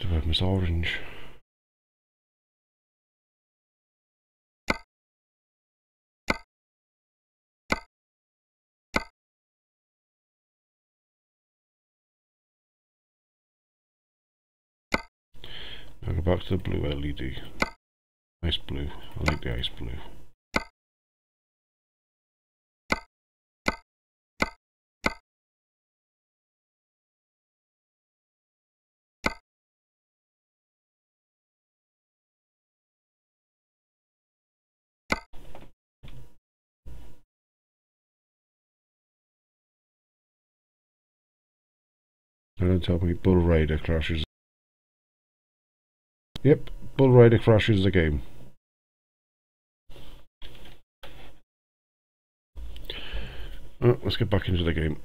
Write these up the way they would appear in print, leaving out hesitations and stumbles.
to have Miss Orange. Now go back to the blue LED. Nice blue. I like the ice blue. Don't tell me Bull Rider crashes. Yep, Bull Rider crashes the game. Oh, let's get back into the game.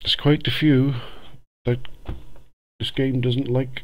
There's quite a few that this game doesn't like.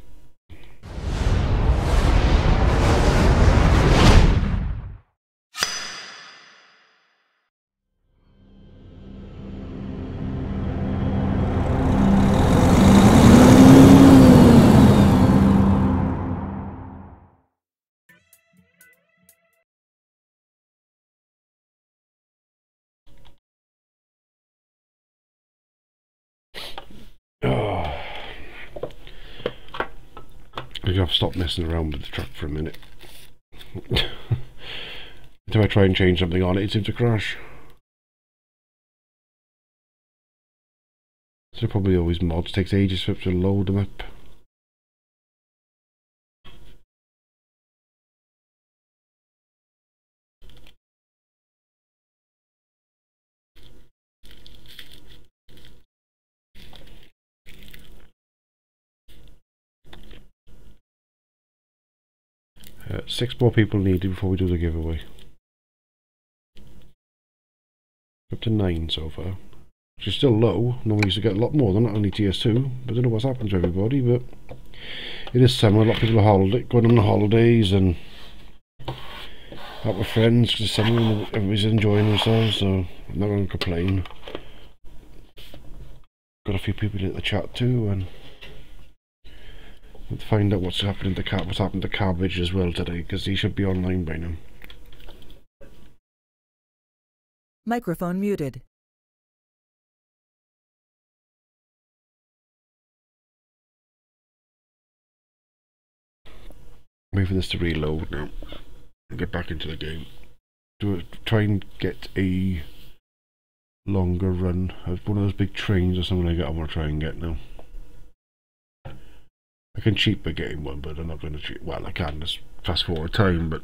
I've stopped messing around with the truck for a minute. Until I try and change something on it, it seems to crash. So probably always mods, takes ages for it to load them up. Six more people needed before we do the giveaway. Up to 9 so far. Which is still low. Normally used to get a lot more than that, only TS2. But I don't know what's happened to everybody, but it is summer, a lot of people are going on holidays and out with friends because it's summer and everybody's enjoying themselves, so I'm not going to complain. Got a few people in the chat too, and we'll find out what's happening to Cabbage as well today, because he should be online by now. Microphone muted. Wait for this to reload now and get back into the game. Try and get a longer run of one of those big trains or something like that. I want to try and get now. I can cheat by getting one, but I'm not going to cheat. Well, I can just fast forward time, but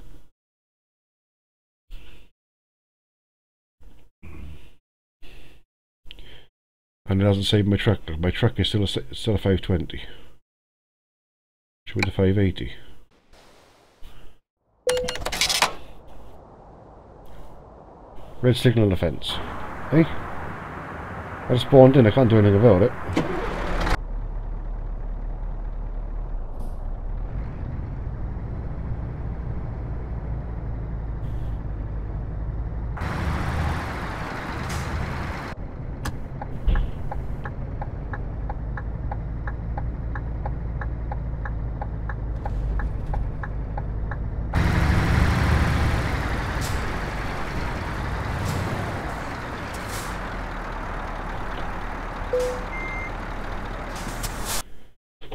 and it hasn't saved my truck. My truck is still a 520. Should we do 580? Red signal offence. Hey? I spawned in, I can't do anything about it.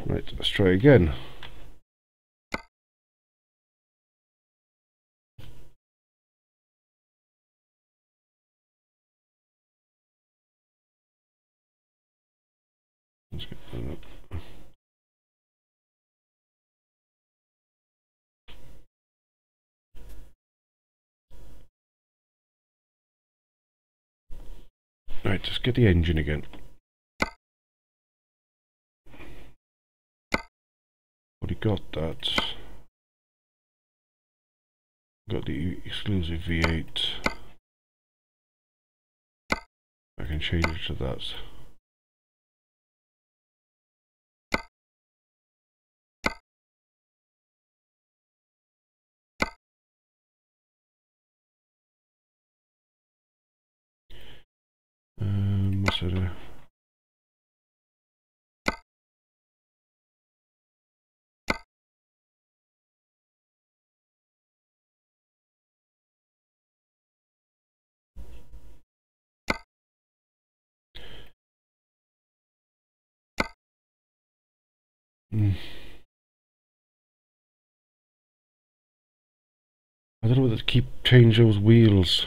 Right, let's try again. Let's get that up. Right, just get the engine again. Already got that. Got the exclusive V8. I can change it to that. anyway. I don't know whether to change those wheels.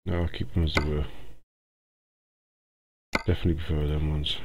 No, I'll keep them as they were. Definitely prefer them ones.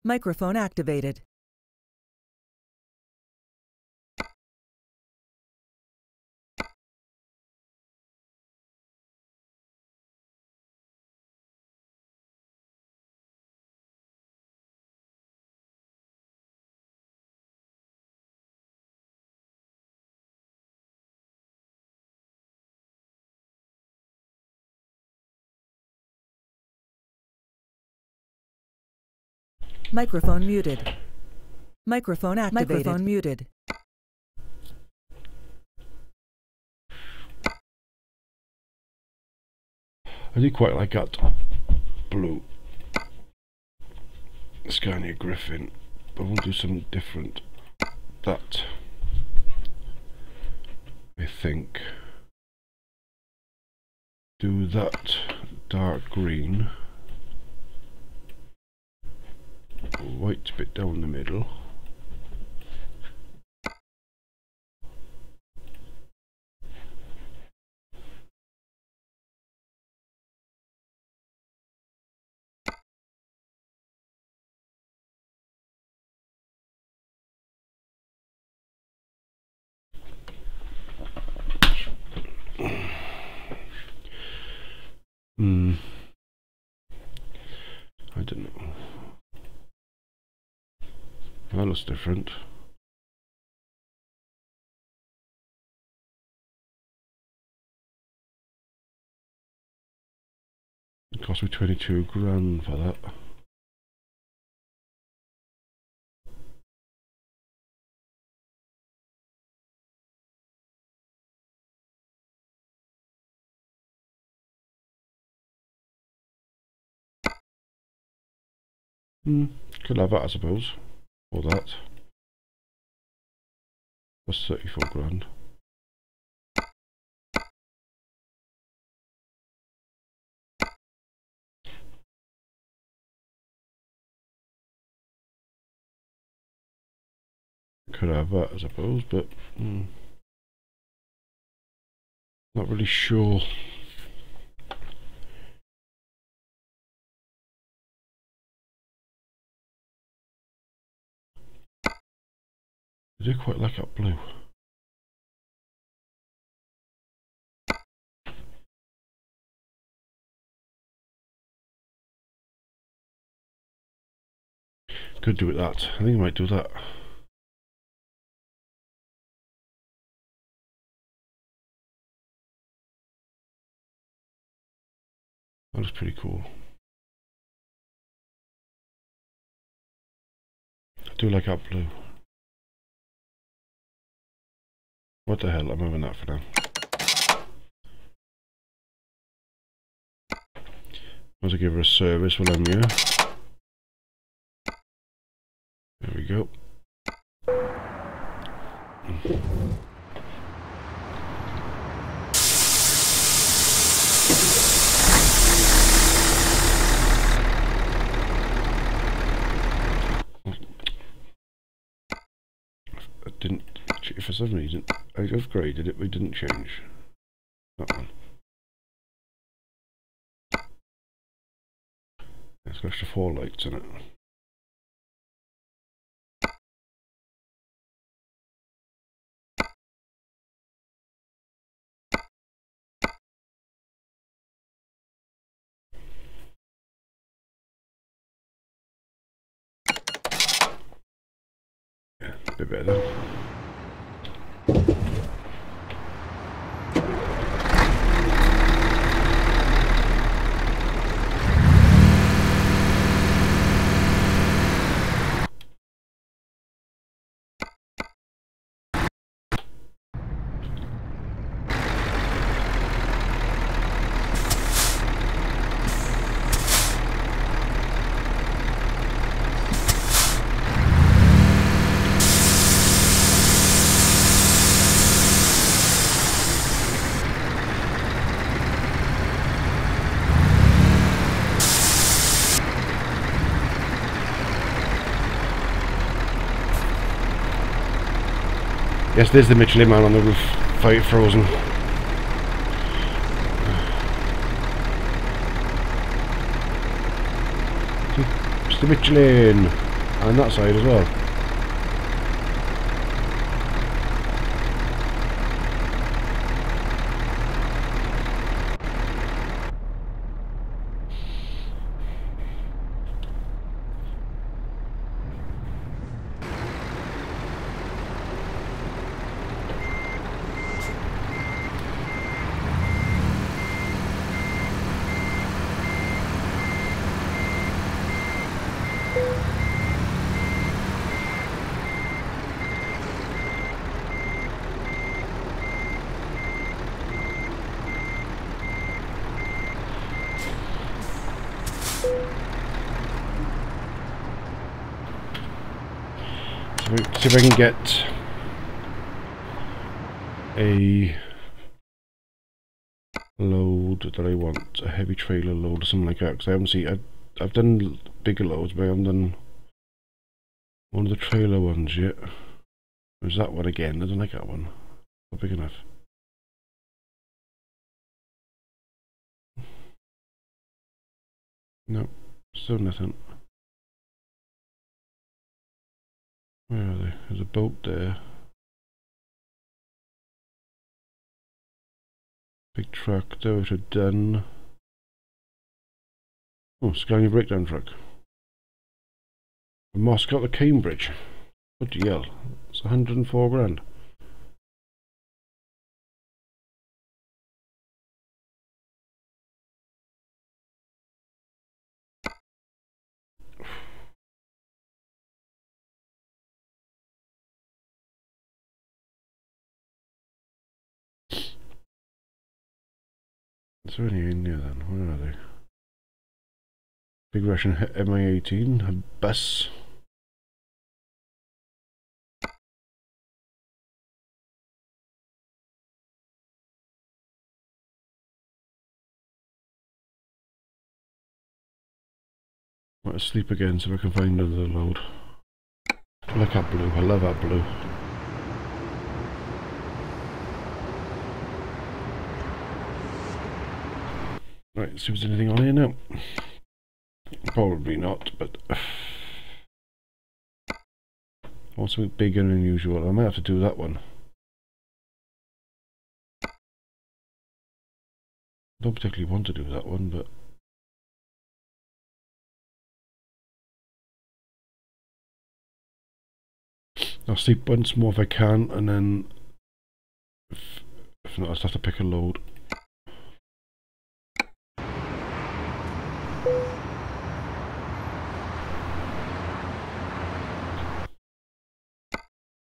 Microphone activated. Microphone muted. Microphone activated. Microphone muted. I do quite like that blue Scania Griffin, but I want to do something different. That, I think, do that dark green, white bit down the middle, I don't know. That looks different. It cost me 22 grand for that. Could have that, I suppose. Or that. That's 34 grand. Could have that, I suppose, but not really sure. I do quite like that blue. Could do it that. I think I might do that. That looks pretty cool. I do like that blue. What the hell, I'm having that for now. Might as well give her a service while I'm here. There we go. I didn't, for some reason, I upgraded it, but it didn't change. That one. It's got extra 4 lights in it. Yeah, a bit better. Yes, there's the Michelin Man on the roof, fight frozen. It's the Michelin, and that side as well. See if I can get a load that I want, a heavy trailer load or something like that, because I haven't seen, I've done bigger loads, but I haven't done one of the trailer ones yet. There's that one again, I don't like that one, not big enough. No, still nothing. Where are they? There's a boat there. Big truck, those are done. Oh, Scania breakdown truck. From Moscow to Cambridge. What the hell? It's 104 grand. Is there any in there then? Where are they? Big Russian Mi-18, a bus. Might sleep again so I can find another load. I like that blue, I love that blue. Right, see if there's anything on here now. Probably not, but want something bigger and unusual. I might have to do that one. I don't particularly want to do that one, but I'll sleep once more if I can, and then if not, I'll just have to pick a load.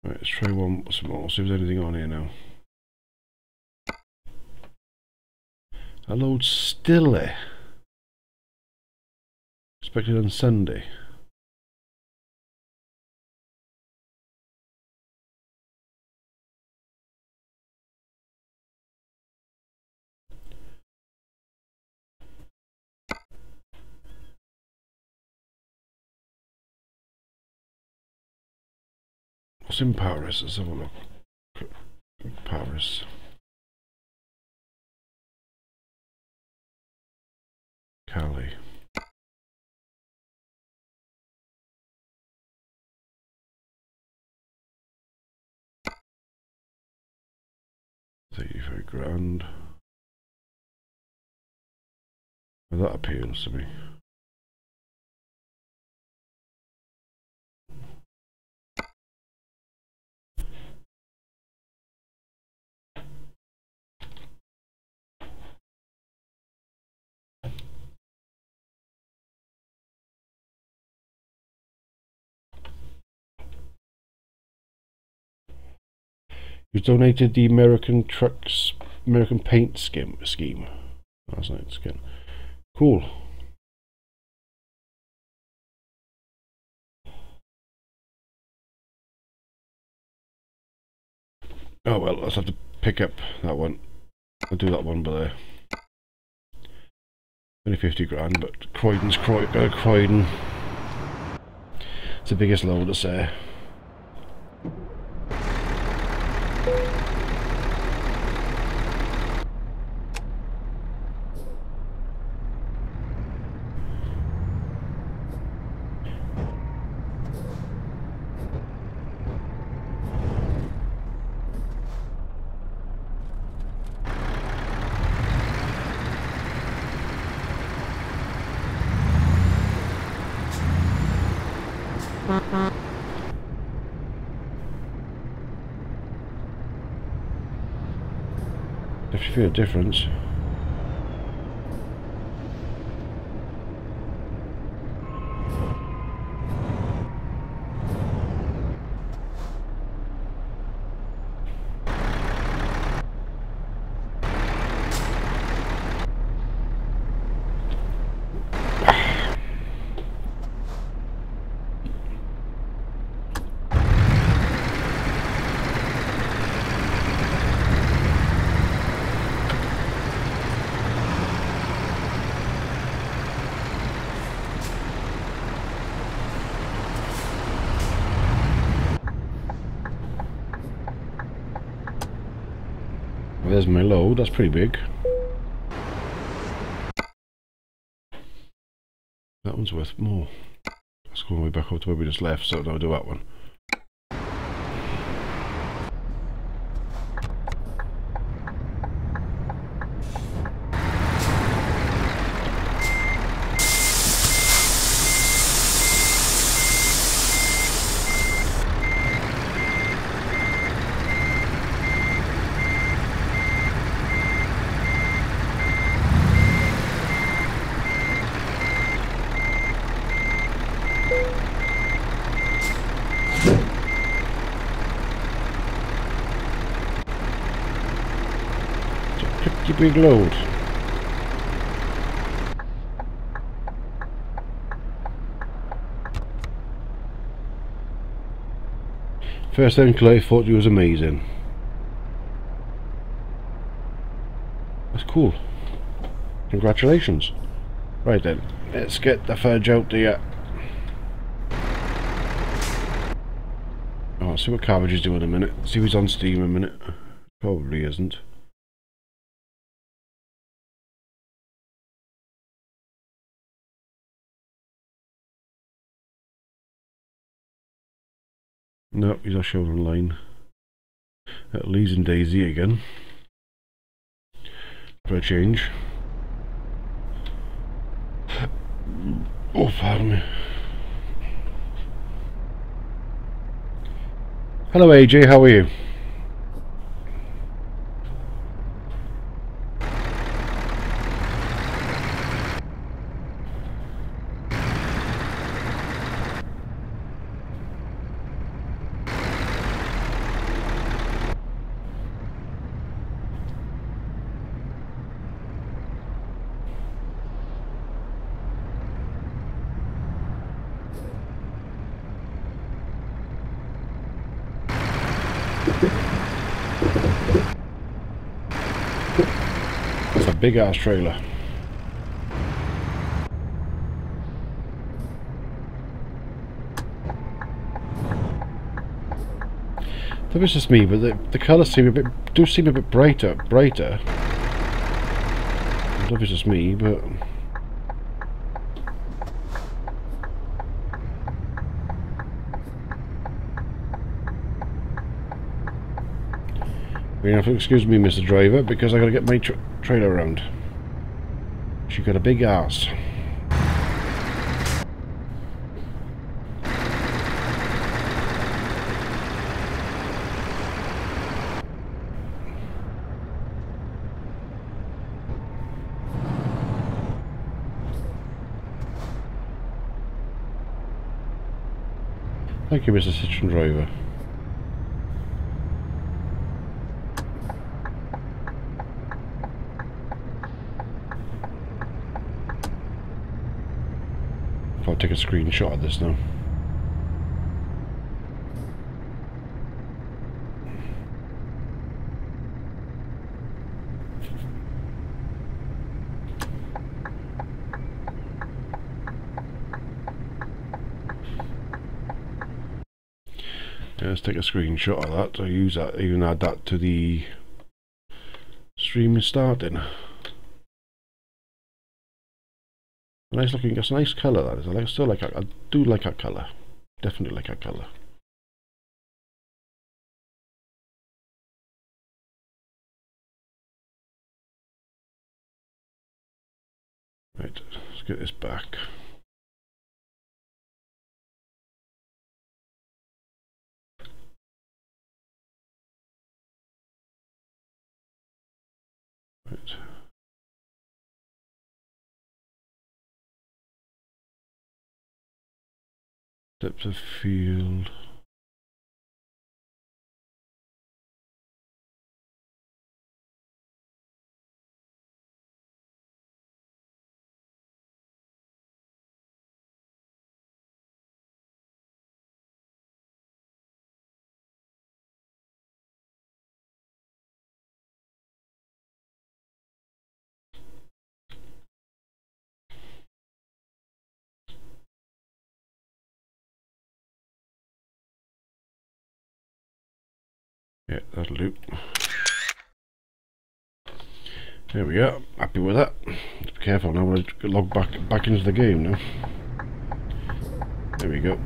Right, let's try one some more, see if there's anything on here now. A load still there. Expected on Sunday. What's in Paris? Let's have a look. Paris. Calais. $35 grand. Well, that appeals to me. You donated the American Paint scheme. Last night's skin. Cool. Oh well, let's have to pick up that one. I'll do that one, but only 50 grand. But Croydon's Croydon. It's the biggest load to say. Definitely feel a difference. There's my load, that's pretty big. That one's worth more. Let's go all the way back up to where we just left, so now I'll do that one. Big load. First time Clay thought he was amazing. That's cool. Congratulations. Right then, let's get the fudge out there. Oh, I'll see what Cabbage is doing in a minute. See if he's on Steam in a minute. Probably isn't. No, he's not shown online. Lee's and Daisy again. For a change. Oh, pardon me. Hello AJ, how are you? It's a big ass trailer. That was just me, but the colours seem a bit brighter. I don't know if it's just me, but you have to excuse me, Mr. Driver, because I gotta get my trailer around. She got a big ass. Thank you, Mr. Citroen Driver. I'll take a screenshot of this now. Let's take a screenshot of that. I'll use that, even add that to the stream starting. Nice looking, it's a nice colour that is. I do like that colour. Definitely like that colour. Right, let's get this back. Right. Depth of field. Yeah, that'll do. There we go. Happy with that. Be careful now. I'm going to log back into the game now. There we go.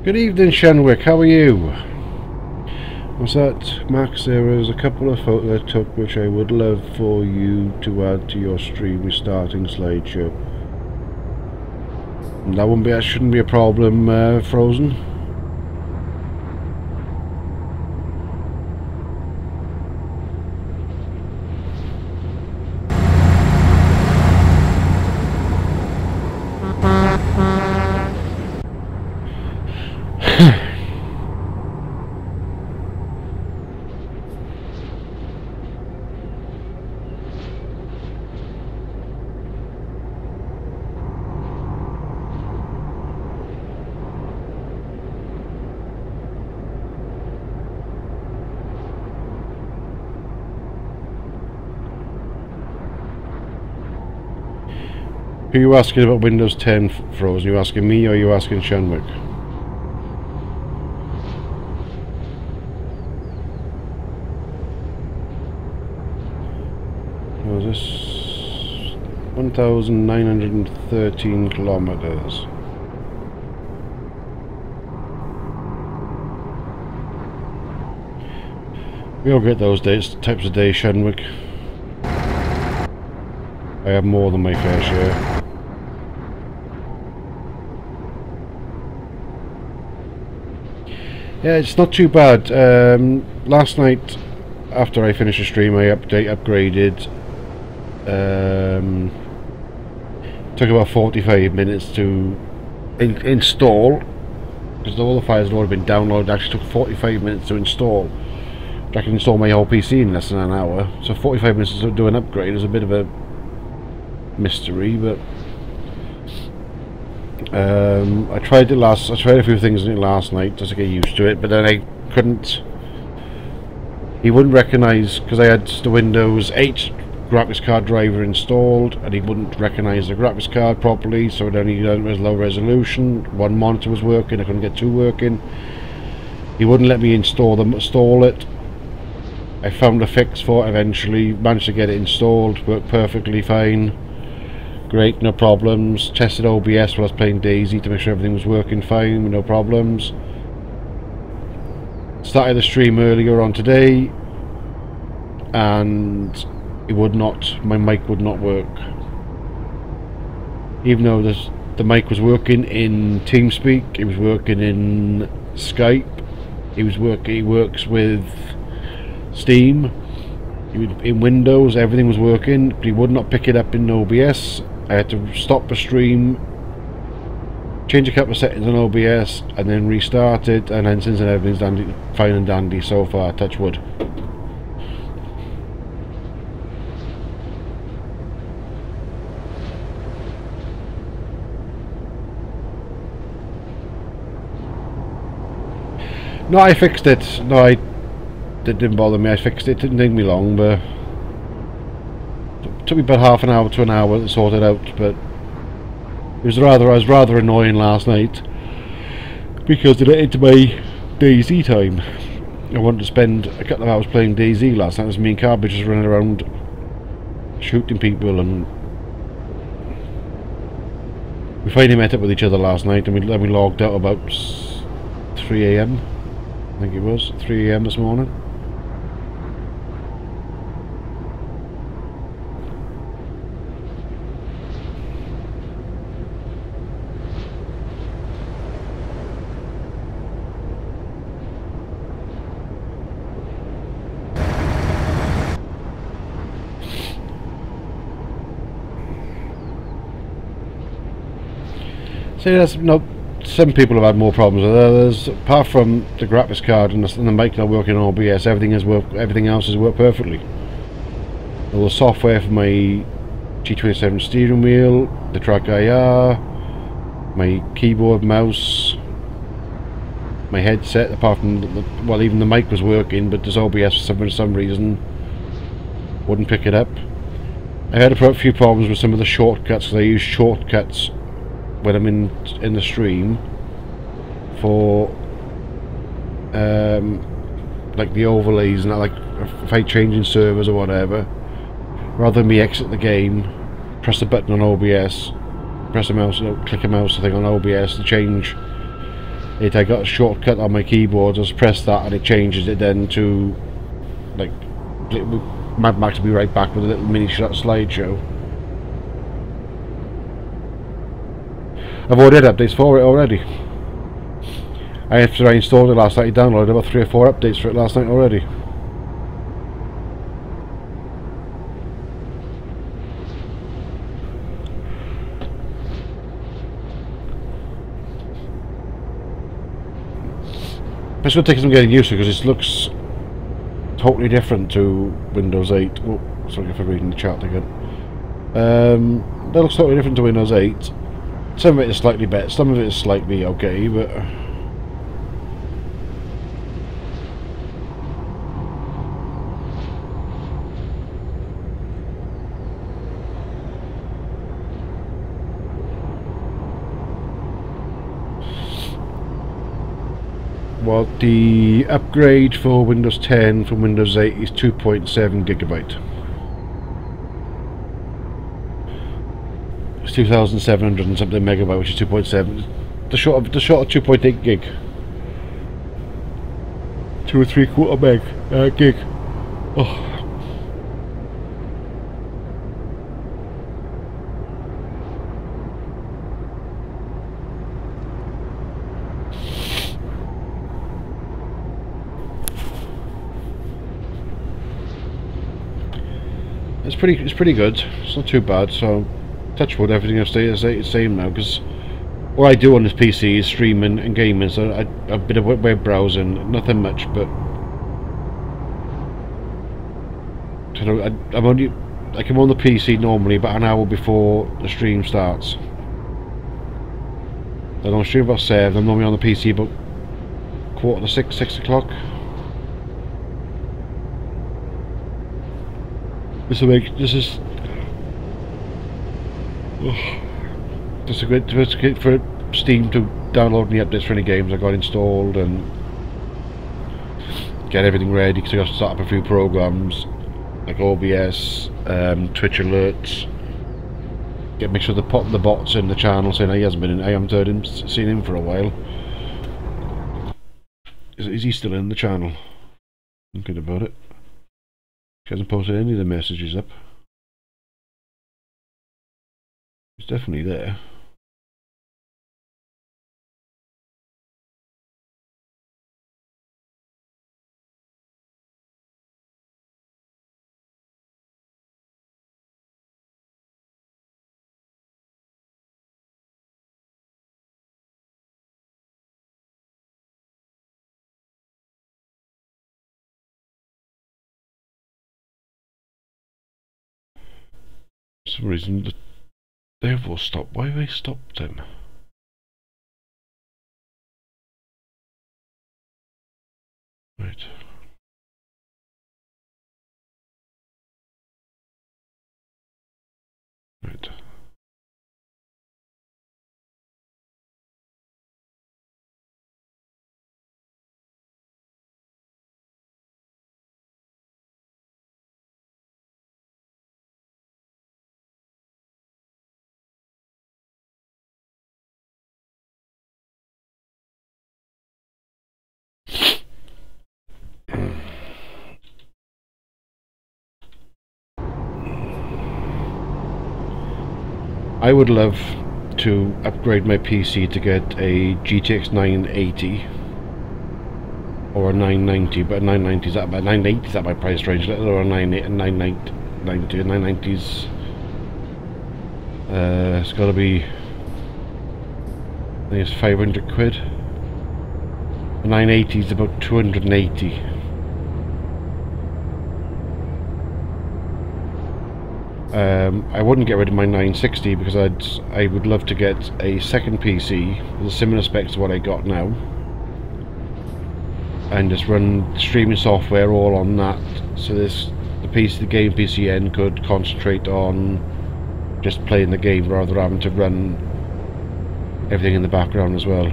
Good evening, Shenwick, how are you? Was that, Max? There was a couple of photos I took which I would love for you to add to your stream starting slideshow. That shouldn't be a problem, Frozen. Who are you asking about Windows 10 frozen? Are you asking me or are you asking Shenwick? What was this? 1,913 kilometers. We all get those types of days, Shenwick. I have more than my fair share. Yeah, it's not too bad. Last night, after I finished the stream, I upgraded. Took about 45 minutes to install, because all the files had already been downloaded. It actually took 45 minutes to install. I can install my whole PC in less than an hour. So 45 minutes to do an upgrade is a bit of a mystery, but I tried a few things in it last night just to get used to it, but then I couldn't. He wouldn't recognise, because I had the Windows 8 graphics card driver installed, and he wouldn't recognise the graphics card properly, so it only was low resolution. One monitor was working, I couldn't get two working. He wouldn't let me install it. I found a fix for it eventually, managed to get it installed, worked perfectly fine. Great, no problems. Tested OBS while I was playing DayZ to make sure everything was working fine with no problems. Started the stream earlier on today, and my mic would not work. Even though the mic was working in TeamSpeak, it was working in Skype, it works with Steam, in Windows, everything was working, but he would not pick it up in OBS. I had to stop the stream, change a couple of settings on OBS, and then restart it, and then since then everything's fine and dandy so far, touch wood. No, I fixed it. No, it didn't bother me. I fixed it. It didn't take me long, but it took me about half an hour to an hour to sort it out. But I was rather annoying last night because it into my DayZ time. I wanted to spend a couple of hours playing DayZ last night. It was me and Carby just running around shooting people, and we finally met up with each other last night, and we logged out about 3 AM. I think it was 3 AM this morning. See, that's no. Some people have had more problems with others. Apart from the graphics card and the mic not working on OBS, everything else has worked perfectly. All the software for my G27 steering wheel, the Track IR, my keyboard, mouse, my headset. Apart from well, even the mic was working, but this OBS for some reason wouldn't pick it up. I had a few problems with some of the shortcuts, because I use shortcuts when I'm in the stream for like the overlays and that, like if I change in servers or whatever, rather than me exit the game, press the button on OBS, press a mouse, click a mouse thing on OBS to change it. I got a shortcut on my keyboard, just press that and it changes it then to like Mad Max will be right back with a little mini slideshow. I've ordered updates for it already. After I installed it last night, I downloaded about 3 or 4 updates for it last night already. But it's going to take some getting used to, because it looks totally different to Windows 8. Oh, sorry for reading the chat again. That looks totally different to Windows 8. Some of it is slightly better, some of it is slightly okay, but Well, the upgrade for Windows 10 from Windows 8 is 2.7 gigabyte. It's 2,700 and something megabyte, which is 2.7. The short of 2.8 gig. 2 3/4 gig. Oh. It's pretty good. It's not too bad. So, touch wood, everything will stay the same now. Because what I do on this PC is streaming and gaming. So a bit of web browsing, nothing much. But I'm on the PC normally about an hour before the stream starts. I don't stream about 7. I'm normally on the PC about 5:45, 6 o'clock. This is a great for Steam to download the updates for any games I got installed and get everything ready, because I got to start up a few programs like OBS, Twitch alerts, make sure they pop the bots in the channel saying he hasn't been in. I haven't seen him for a while. Is he still in the channel? Thinking about it. He hasn't posted any of the messages up. He's definitely there. For some reason they've all stopped. Why have they stopped then? Right. Right. I would love to upgrade my PC to get a GTX 980 or a 990, but a 990 is at about 980 is at my price range, or a 990s. It's got to be, I think it's 500 quid. A 980 is about 280. I wouldn't get rid of my 960 because I would love to get a second PC with similar specs to what I got now, and just run streaming software all on that. So the game PCN could concentrate on just playing the game rather than having to run everything in the background as well.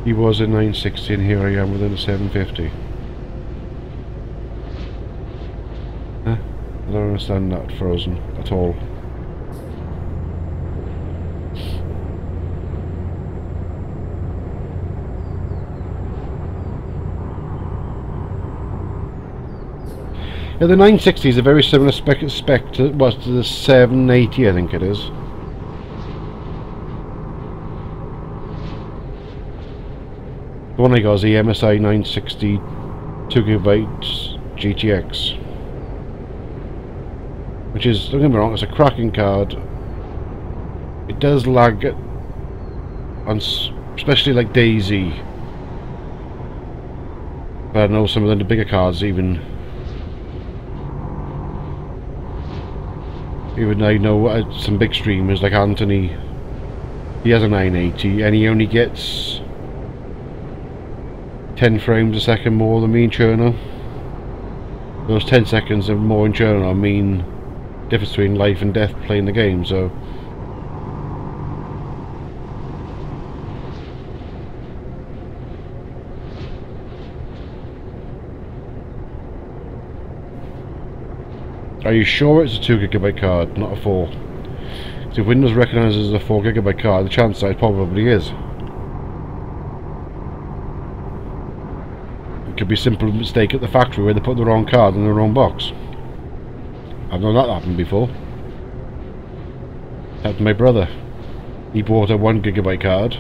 He was a 960 and here I am within a 750. Huh? I don't understand that frozen at all. Yeah, the 960 is a very similar spec to the 780, I think it is. The one I got is the MSI 960 2GB GTX, which is, don't get me wrong, it's a cracking card. It does lag on especially like DayZ, but I know some of the bigger cards even I know some big streamers like Anthony, he has a 980 and he only gets 10 frames a second more than me in Cherno. Those 10 seconds of more in Cherno mean difference between life and death playing the game, so. Are you sure it's a 2GB card, not a 4? So if Windows recognises a 4GB card, the chance that it probably is. It could be a simple mistake at the factory where they put the wrong card in the wrong box. I've known that happen before. Happened to my brother. He bought a 1GB card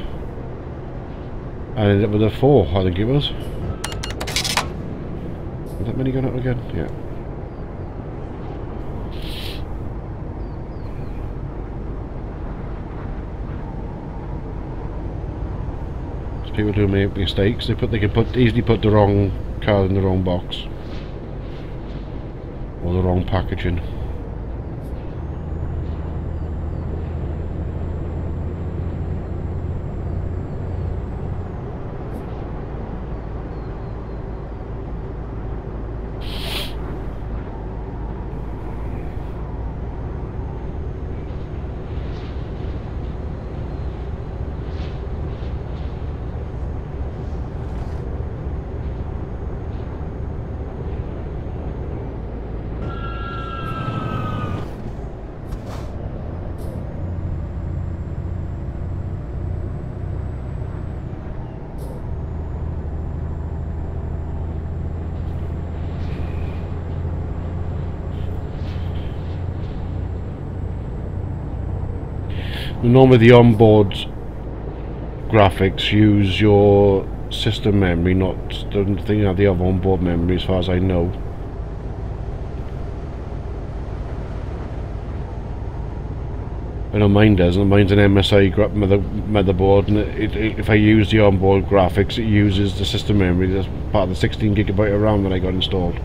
and ended up with a 4, I think it was. Is that many gone out again? Yeah. People do make mistakes. They can easily put the wrong card in the wrong box or the wrong packaging. Normally the onboard graphics use your system memory, not the thing that they have onboard memory as far as I know. I know mine doesn't. Mine's an MSI motherboard, and if I use the onboard graphics, it uses the system memory. That's part of the 16GB of RAM that I got installed.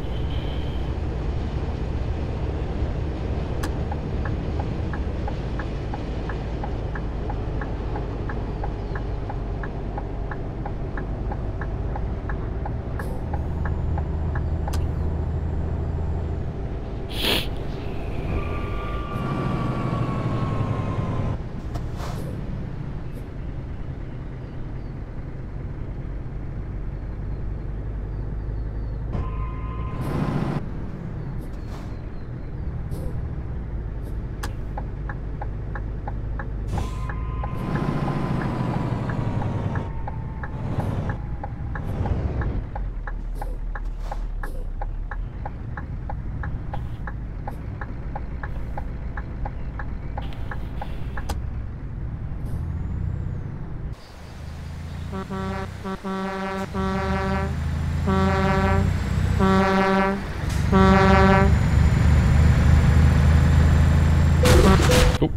Oh,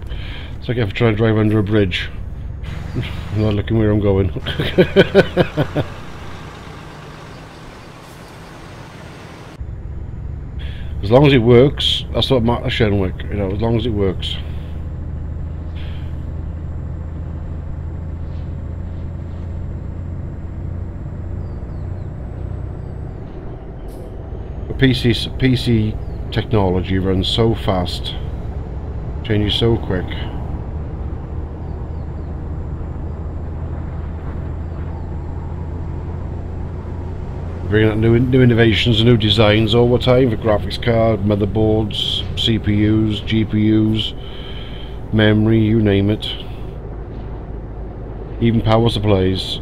it's like I have to try and drive under a bridge. I'm not looking where I'm going. As long as it works, that's what matters, Shenwick. You know, as long as it works. PC technology runs so fast, changes so quick. Bringing out new innovations and new designs all the time for graphics card, motherboards, CPUs, GPUs, memory, you name it. Even power supplies.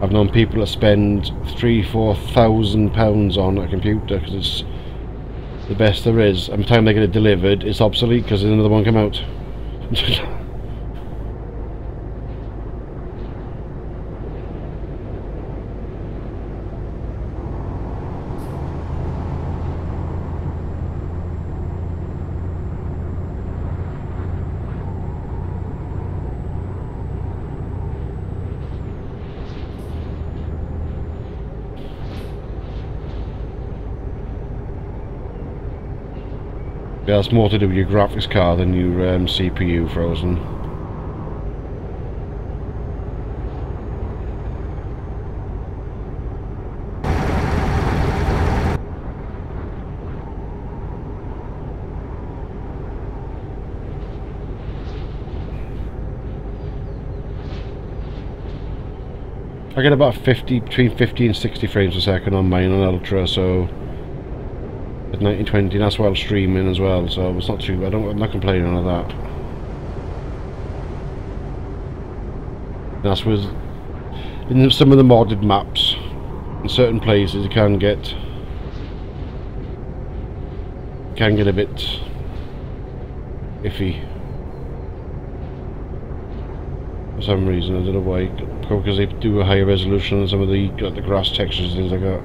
I've known people that spend £3,000–4,000 on a computer because it's the best there is, and by the time they get it delivered it's obsolete because there's another one come out. Yeah, that's more to do with your graphics card than your CPU frozen. I get about 50, between 50 and 60 frames per second on mine on Ultra, so at 1920, that's while streaming as well, so it's not too, I'm not complaining on that. That's with, in some of the modded maps, in certain places it can get a bit iffy for some reason. I don't know why, because they do a higher resolution on some of the grass textures and things like that.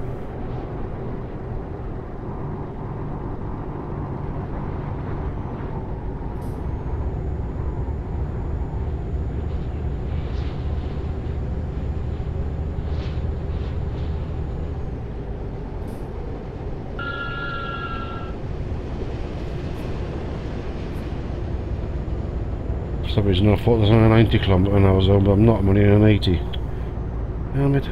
For some reason I thought there's only a 90 km an hour zone, but I'm not, I'm only on 80. Damn it.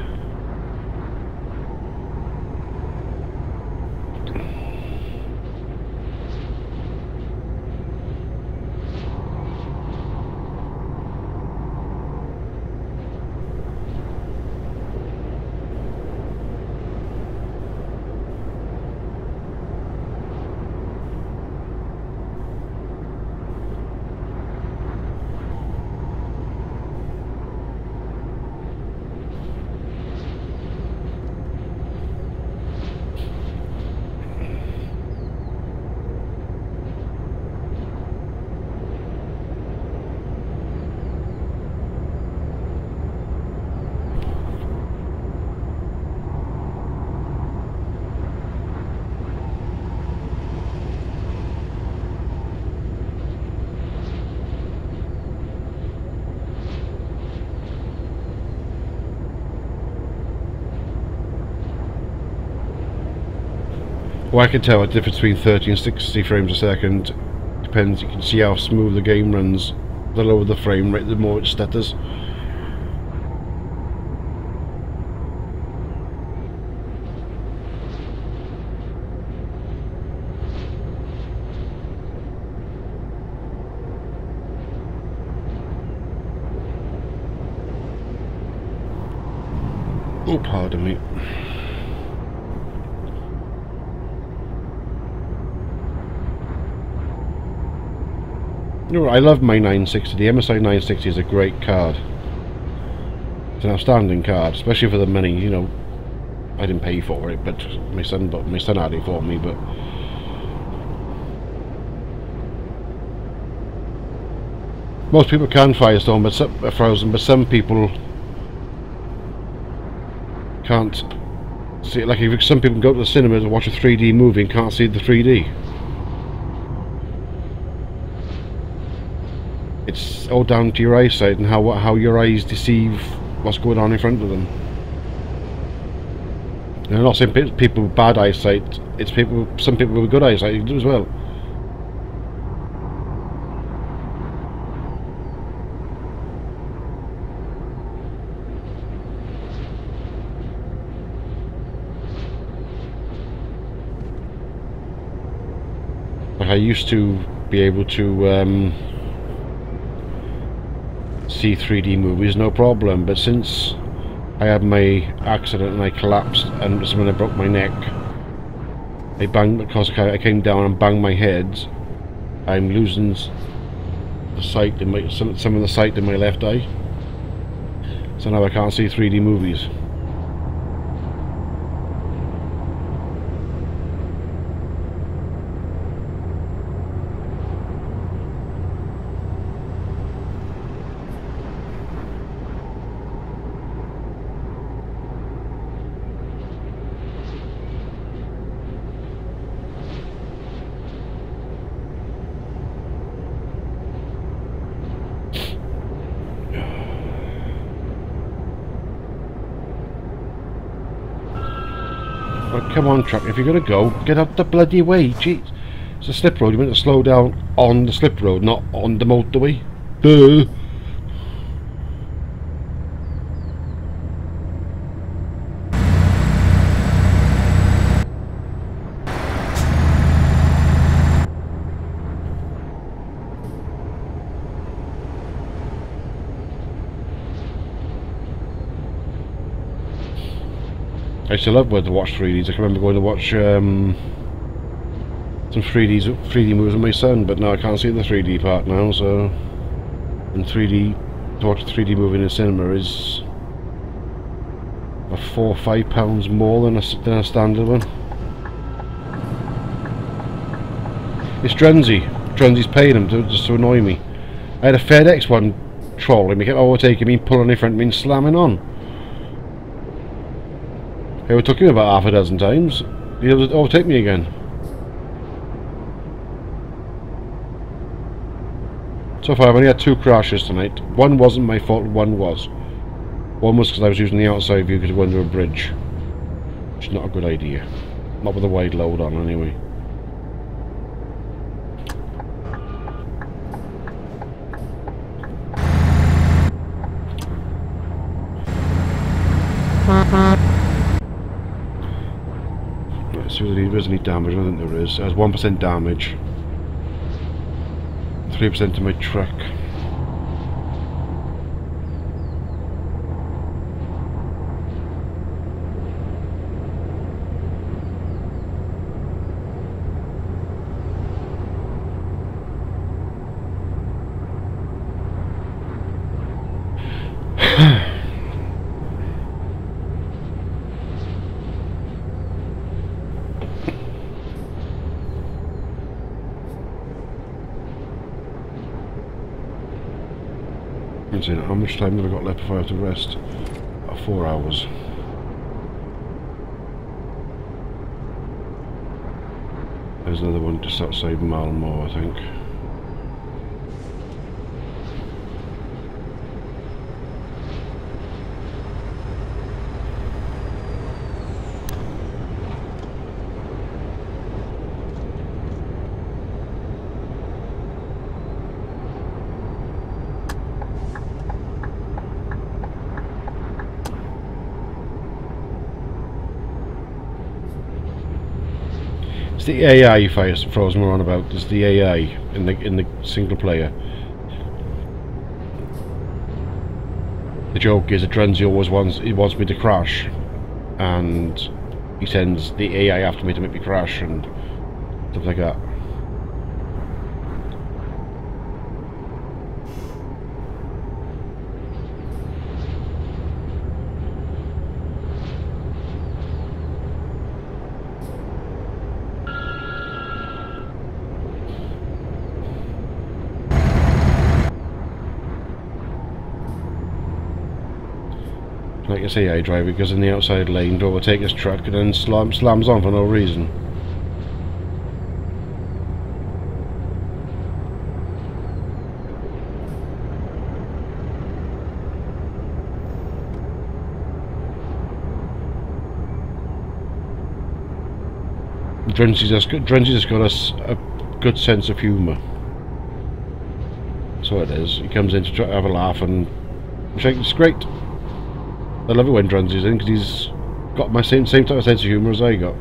Well, I can tell a difference between 30 and 60 frames a second. Depends, you can see how smooth the game runs. The lower the frame rate, the more it stutters. Oh, pardon me. You know, I love my 960. The MSI 960 is a great card. It's an outstanding card, especially for the money. You know, I didn't pay for it, but my son had it for me. But most people can Firestone, but Frozen, but some people can't see it. Like if some people go to the cinema to watch a 3D movie and can't see the 3D. It's all down to your eyesight and how your eyes deceive what's going on in front of them. And I'm not saying people with bad eyesight, it's some people with good eyesight as well. Like I used to be able to see 3D movies no problem, but since I had my accident and I collapsed and just when I broke my neck, I banged, because I came down and banged my head, I'm losing the sight in my, some of the sight in my left eye, so now I can't see 3D movies. Come on, truck, if you're going to go, get out the bloody way. Gee, it's a slip road, you meant to slow down on the slip road, not on the motorway. Duh. I still love going to watch 3Ds. I can remember going to watch some 3D movies with my son, but now I can't see the 3D part now, so... And 3D... To watch a 3D movie in a cinema is... £4 or £5 more than a standard one. It's Drenzy. Drenzy's paying him just to annoy me. I had a FedEx one trolling me, kept overtaking me, pulling in front of me and slamming on. It overtook him about half a dozen times. He would overtake me again. So far I've only had 2 crashes tonight. One wasn't my fault, one was. One was because I was using the outside view because I went under a bridge. Which is not a good idea. Not with a wide load on anyway. Let's see if there's any damage. I don't think there is. It has 1% damage. 3% to my truck. How much time have I got left before I have to rest? 4 hours. There's another one just outside Malmo, I think. It's the AI Frozen we're on about. It's the AI in the single player. The joke is that Drenzy always wants me to crash, and he sends the AI after me to make me crash and stuff like that. Like I say, AI driver goes in the outside lane to overtake his truck and then slams on for no reason. Drenzy's just got a good sense of humour. So it is. He comes in to try to have a laugh and it's great. I love it when Drenzy's in because he's got my same type of sense of humour as I got.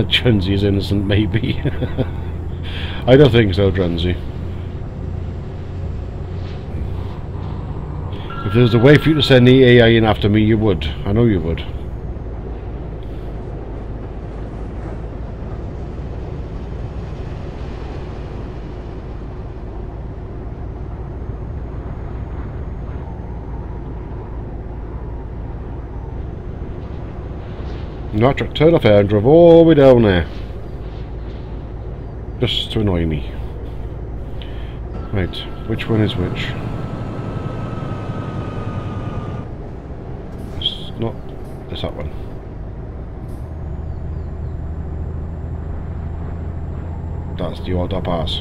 Drenzy is innocent, maybe. I don't think so, Drenzy. If there was a way for you to send the AI in after me, you would. I know you would. No, turned off air and drove all the way down there. Just to annoy me. Right, which one is which? It's not... It's that one. That's the order pass.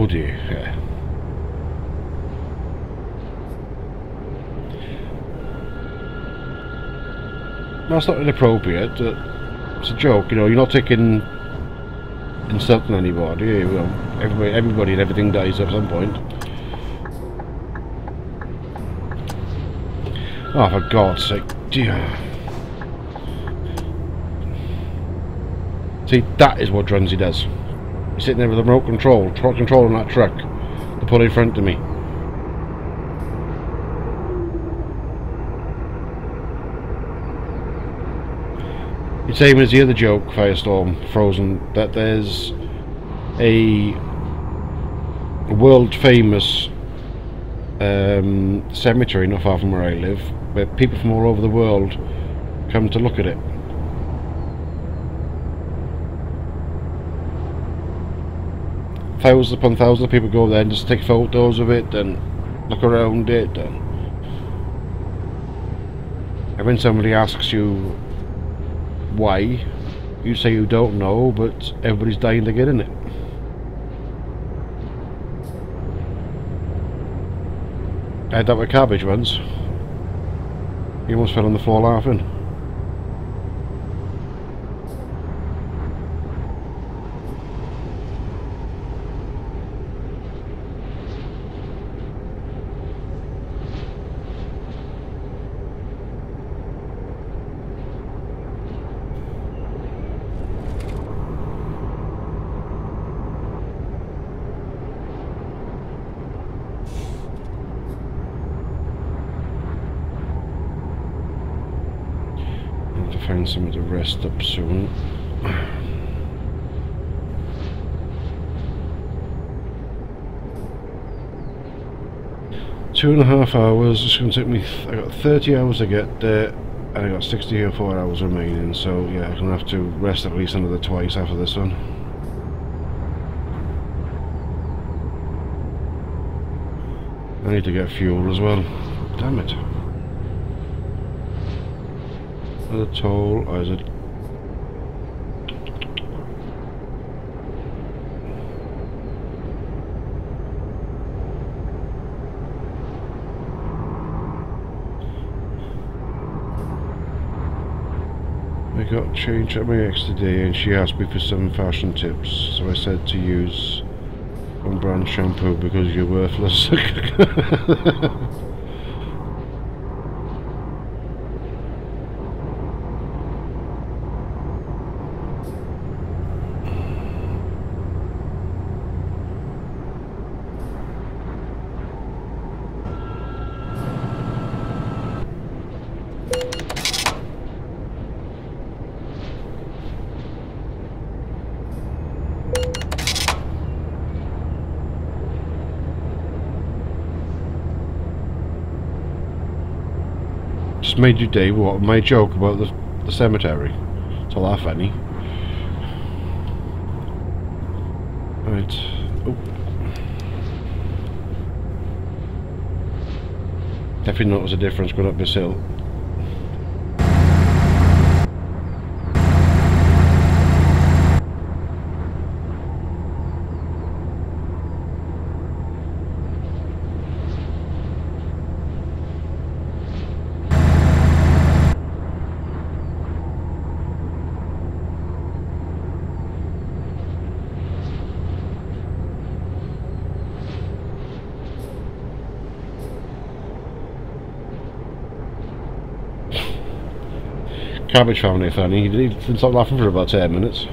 Oh dear, yeah. That's not inappropriate. It's a joke, you know. You're not taking insulting anybody. You know, everybody and everything dies at some point. Oh, for God's sake, dear. See, that is what Drunsey does. He's sitting there with a remote control on that truck to pull in front of me. It's same as the other joke, Firestorm, Frozen, that there's a world famous cemetery not far from where I live, where people from all over the world come to look at it. Thousands upon thousands of people go there and just take photos of it and look around it, and when somebody asks you why, you say you don't know, but everybody's dying to get in it. I had that with Cabbage once. He almost fell on the floor laughing. Find somewhere to rest up soon. 2.5 hours. It's going to take me. I got 30 hours to get there, and I got 64 hours remaining. So yeah, I'm going to have to rest at least another twice after this one. I need to get fuel as well. Damn it. The toll, or is it? I got changed at my ex today and she asked me for some fashion tips, so I said to use one brand shampoo because you're worthless. Just made your day. What? My joke about the cemetery. It's all that funny. Right. Oh. Definitely notice a difference going up this hill. Cabbage family funny. He didn't stop laughing for about 10 minutes.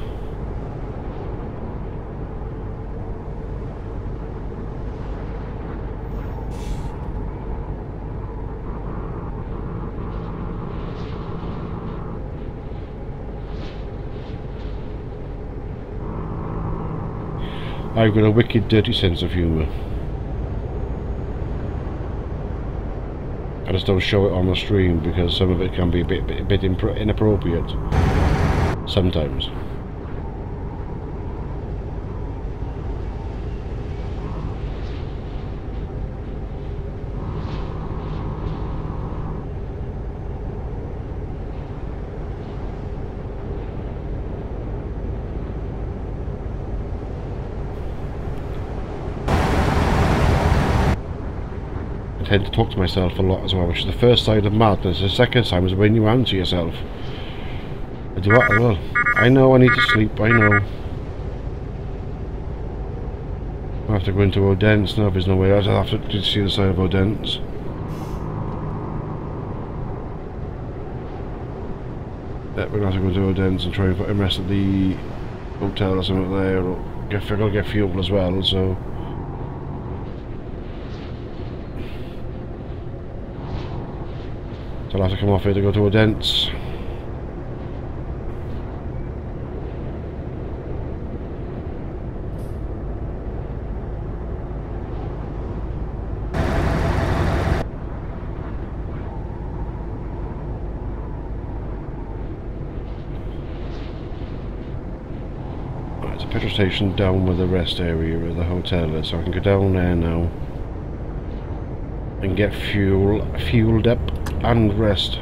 I've got a wicked dirty sense of humour. I just don't show it on the stream because some of it can be a bit inappropriate sometimes. tend to talk to myself a lot as well, which is the first sign of madness. The second sign is when you answer yourself. I do that as well. I know I need to sleep, I know. I have to go into Odense now, there's no way else. I have to see the side of Odense. Yeah, we're going to have to go to Odense and try and find the rest of the hotel or something there, or I've got to get fuel as well, so... So I'll have to come off here to go to Odense. It's a petrol station down where the rest area where the hotel is, so I can go down there now and get fueled up and rest.